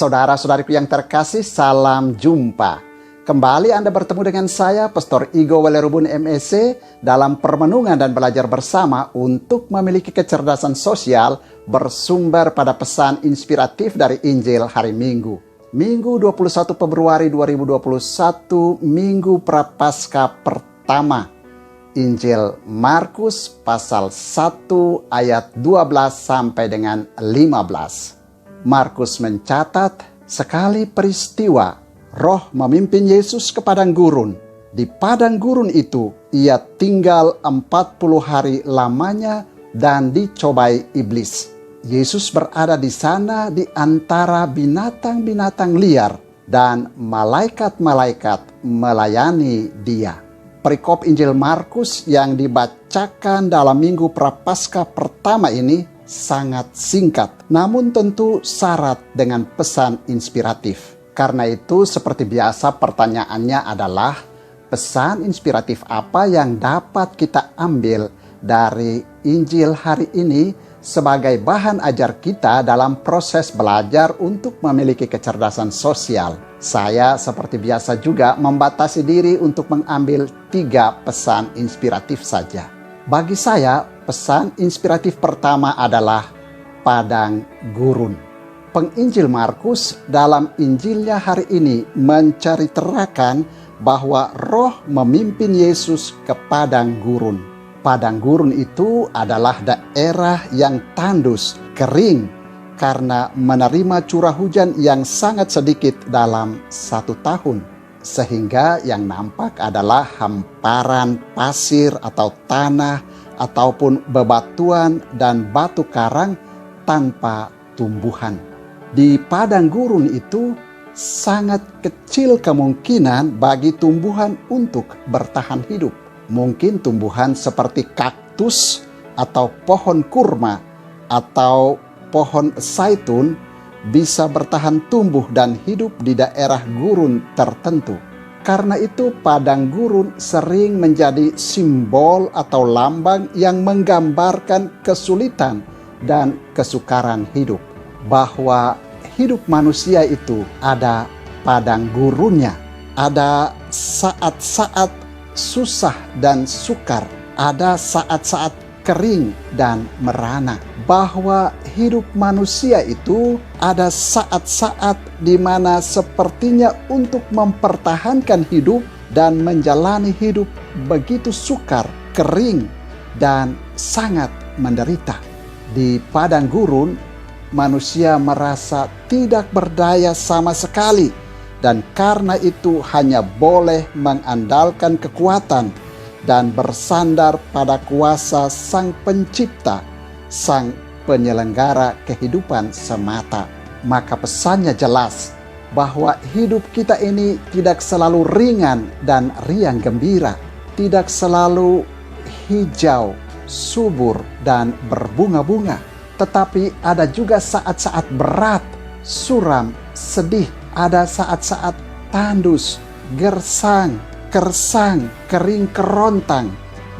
Saudara-saudariku yang terkasih, salam jumpa. Kembali Anda bertemu dengan saya, Pastor Igo Walerubun MEC, dalam permenungan dan belajar bersama untuk memiliki kecerdasan sosial bersumber pada pesan inspiratif dari Injil hari Minggu. Minggu 21 Februari 2021, Minggu Prapaskah pertama. Injil Markus pasal 1 ayat 12 sampai dengan 15. Markus mencatat sekali peristiwa Roh memimpin Yesus ke padang gurun. Di padang gurun itu ia tinggal 40 hari lamanya dan dicobai iblis. Yesus berada di sana di antara binatang-binatang liar dan malaikat-malaikat melayani dia. Perikop Injil Markus yang dibacakan dalam Minggu Prapaskah pertama ini sangat singkat, namun tentu syarat dengan pesan inspiratif. Karena itu, seperti biasa pertanyaannya adalah, pesan inspiratif apa yang dapat kita ambil dari Injil hari ini sebagai bahan ajar kita dalam proses belajar untuk memiliki kecerdasan sosial? Saya seperti biasa juga membatasi diri untuk mengambil 3 pesan inspiratif saja. Bagi saya, pesan inspiratif pertama adalah padang gurun. Penginjil Markus dalam Injilnya hari ini menceritakan bahwa Roh memimpin Yesus ke padang gurun. Padang gurun itu adalah daerah yang tandus, kering, karena menerima curah hujan yang sangat sedikit dalam 1 tahun. Sehingga yang nampak adalah hamparan pasir atau tanah ataupun bebatuan dan batu karang tanpa tumbuhan. Di padang gurun itu sangat kecil kemungkinan bagi tumbuhan untuk bertahan hidup. Mungkin tumbuhan seperti kaktus atau pohon kurma atau pohon zaitun bisa bertahan tumbuh dan hidup di daerah gurun tertentu. Karena itu padang gurun sering menjadi simbol atau lambang yang menggambarkan kesulitan dan kesukaran hidup. Bahwa hidup manusia itu ada padang gurunnya. Ada saat-saat susah dan sukar. Ada saat-saat kering dan merana. Bahwa hidup manusia itu ada saat-saat di mana sepertinya untuk mempertahankan hidup dan menjalani hidup begitu sukar, kering, dan sangat menderita. Di padang gurun, manusia merasa tidak berdaya sama sekali, dan karena itu hanya boleh mengandalkan kekuatan dan bersandar pada kuasa Sang Pencipta, Sang Penyelenggara kehidupan semata. Maka pesannya jelas bahwa hidup kita ini tidak selalu ringan dan riang gembira, tidak selalu hijau, subur, dan berbunga-bunga. Tetapi ada juga saat-saat berat, suram, sedih. Ada saat-saat tandus, gersang, kersang, kering kerontang,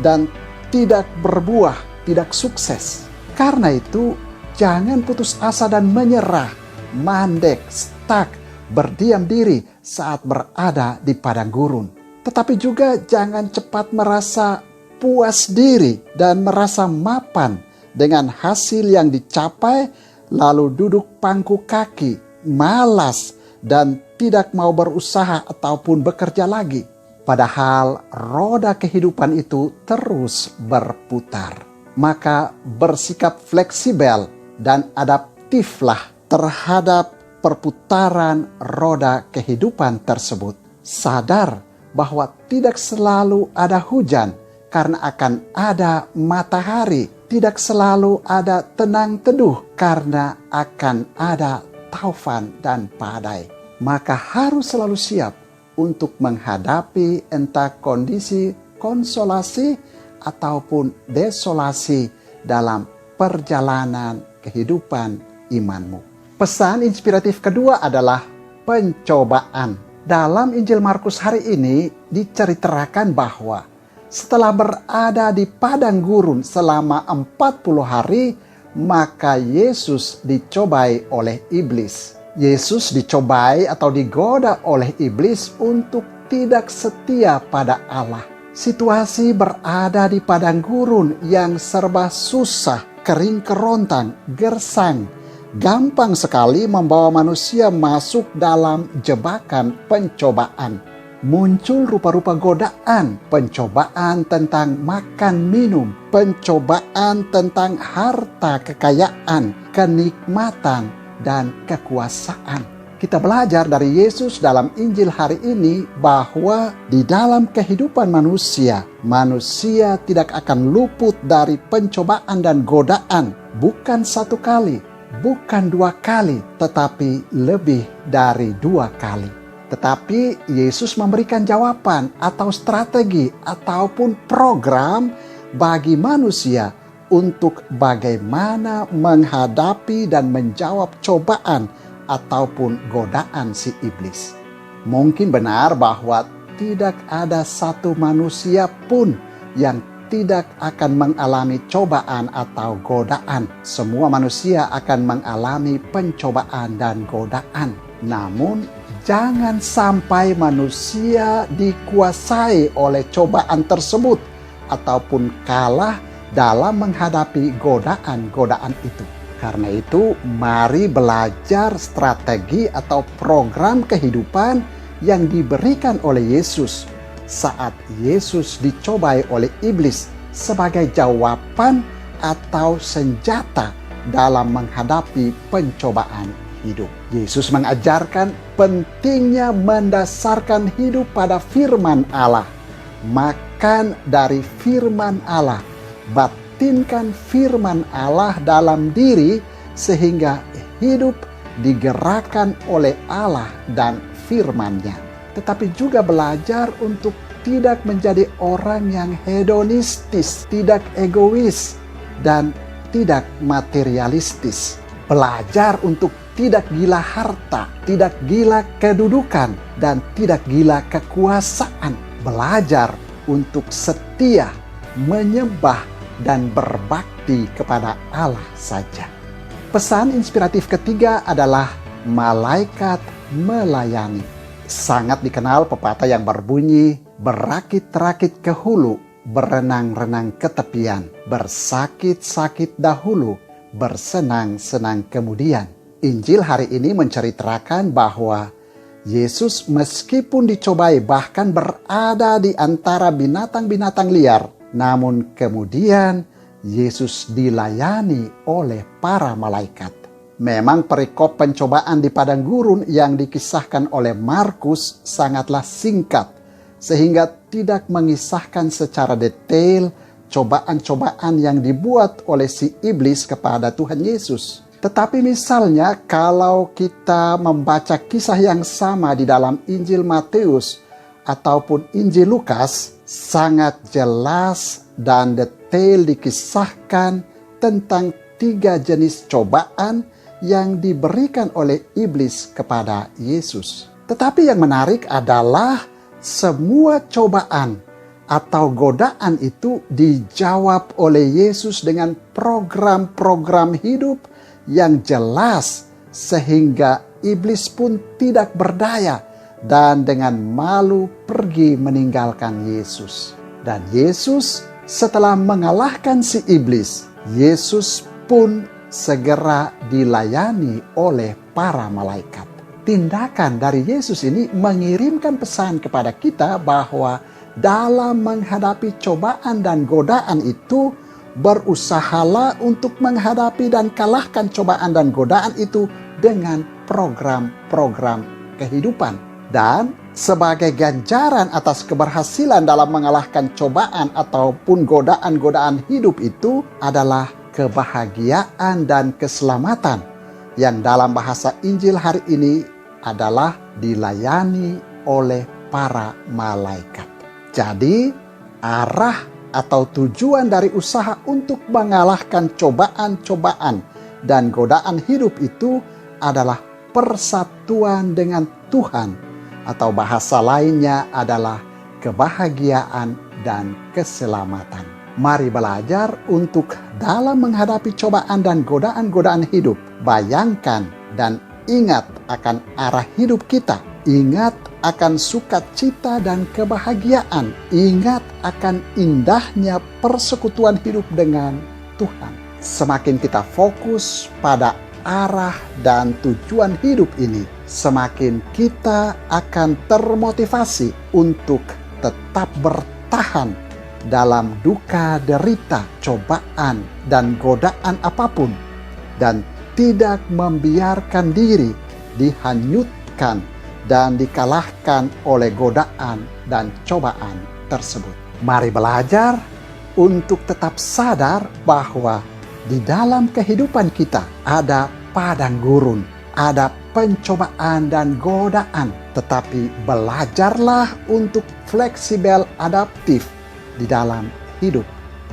dan tidak berbuah, tidak sukses. Karena itu, jangan putus asa dan menyerah, mandek, stuck, berdiam diri saat berada di padang gurun. Tetapi juga jangan cepat merasa puas diri dan merasa mapan dengan hasil yang dicapai, lalu duduk pangku kaki, malas, dan tidak mau berusaha ataupun bekerja lagi. Padahal roda kehidupan itu terus berputar. Maka bersikap fleksibel dan adaptiflah terhadap perputaran roda kehidupan tersebut. Sadar bahwa tidak selalu ada hujan karena akan ada matahari. Tidak selalu ada tenang teduh karena akan ada taufan dan badai. Maka harus selalu siap untuk menghadapi entah kondisi konsolasi ataupun desolasi dalam perjalanan kehidupan imanmu. Pesan inspiratif kedua adalah pencobaan. Dalam Injil Markus hari ini diceritakan bahwa setelah berada di padang gurun selama 40 hari, maka Yesus dicobai oleh iblis. Yesus dicobai atau digoda oleh iblis untuk tidak setia pada Allah. Situasi berada di padang gurun yang serba susah, kering kerontang, gersang, gampang sekali membawa manusia masuk dalam jebakan pencobaan. Muncul rupa-rupa godaan, pencobaan tentang makan minum, pencobaan tentang harta kekayaan, kenikmatan, dan kekuasaan. Kita belajar dari Yesus dalam Injil hari ini bahwa di dalam kehidupan manusia tidak akan luput dari pencobaan dan godaan, bukan satu kali, bukan dua kali, tetapi lebih dari 2 kali. Tetapi Yesus memberikan jawaban atau strategi ataupun program bagi manusia untuk bagaimana menghadapi dan menjawab cobaan ataupun godaan si iblis. Mungkin benar bahwa tidak ada satu manusia pun yang tidak akan mengalami cobaan atau godaan. Semua manusia akan mengalami pencobaan dan godaan. Namun, jangan sampai manusia dikuasai oleh cobaan tersebut ataupun kalah dalam menghadapi godaan-godaan itu. Karena itu, mari belajar strategi atau program kehidupan yang diberikan oleh Yesus saat Yesus dicobai oleh iblis sebagai jawaban atau senjata dalam menghadapi pencobaan hidup. Yesus mengajarkan pentingnya mendasarkan hidup pada firman Allah. Makan dari firman Allah. Batinkan firman Allah dalam diri sehingga hidup digerakkan oleh Allah dan firman-Nya. Tetapi juga belajar untuk tidak menjadi orang yang hedonistis, tidak egois, dan tidak materialistis. Belajar untuk tidak gila harta, tidak gila kedudukan, dan tidak gila kekuasaan. Belajar untuk setia, menyembah, dan berbakti kepada Allah saja. Pesan inspiratif ketiga adalah malaikat melayani. Sangat dikenal pepatah yang berbunyi, berakit-rakit ke hulu, berenang-renang ke tepian, bersakit-sakit dahulu, bersenang-senang kemudian. Injil hari ini menceritakan bahwa Yesus meskipun dicobai bahkan berada di antara binatang-binatang liar, namun kemudian Yesus dilayani oleh para malaikat. Memang perikop pencobaan di padang gurun yang dikisahkan oleh Markus sangatlah singkat, sehingga tidak mengisahkan secara detail cobaan-cobaan yang dibuat oleh si iblis kepada Tuhan Yesus. Tetapi misalnya kalau kita membaca kisah yang sama di dalam Injil Matius ataupun Injil Lukas, sangat jelas dan detail dikisahkan tentang 3 jenis cobaan yang diberikan oleh iblis kepada Yesus. Tetapi yang menarik adalah semua cobaan atau godaan itu dijawab oleh Yesus dengan program-program hidup yang jelas sehingga iblis pun tidak berdaya dan dengan malu pergi meninggalkan Yesus. Dan Yesus setelah mengalahkan si iblis, Yesus pun segera dilayani oleh para malaikat. Tindakan dari Yesus ini mengirimkan pesan kepada kita bahwa dalam menghadapi cobaan dan godaan itu, berusahalah untuk menghadapi dan kalahkan cobaan dan godaan itu dengan program-program kehidupan. Dan sebagai ganjaran atas keberhasilan dalam mengalahkan cobaan ataupun godaan-godaan hidup itu adalah kebahagiaan dan keselamatan yang dalam bahasa Injil hari ini adalah dilayani oleh para malaikat. Jadi arah atau tujuan dari usaha untuk mengalahkan cobaan-cobaan dan godaan hidup itu adalah persatuan dengan Tuhan, atau bahasa lainnya adalah kebahagiaan dan keselamatan. Mari belajar untuk dalam menghadapi cobaan dan godaan-godaan hidup, bayangkan dan ingat akan arah hidup kita. Ingat akan sukacita dan kebahagiaan. Ingat akan indahnya persekutuan hidup dengan Tuhan. Semakin kita fokus pada arah dan tujuan hidup ini, semakin kita akan termotivasi untuk tetap bertahan dalam duka, derita, cobaan, dan godaan apapun, dan tidak membiarkan diri dihanyutkan dan dikalahkan oleh godaan dan cobaan tersebut. Mari belajar untuk tetap sadar bahwa di dalam kehidupan kita ada padang gurun, ada pencobaan dan godaan. Tetapi belajarlah untuk fleksibel adaptif di dalam hidup.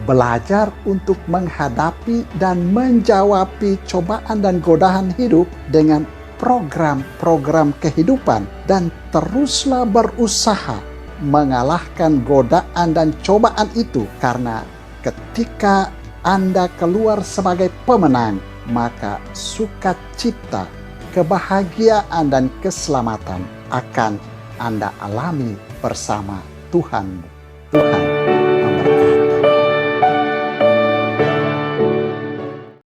Belajar untuk menghadapi dan menjawab cobaan dan godaan hidup dengan program-program kehidupan, dan teruslah berusaha mengalahkan godaan dan cobaan itu, karena ketika Anda keluar sebagai pemenang, maka sukacita, kebahagiaan, dan keselamatan akan Anda alami bersama Tuhan.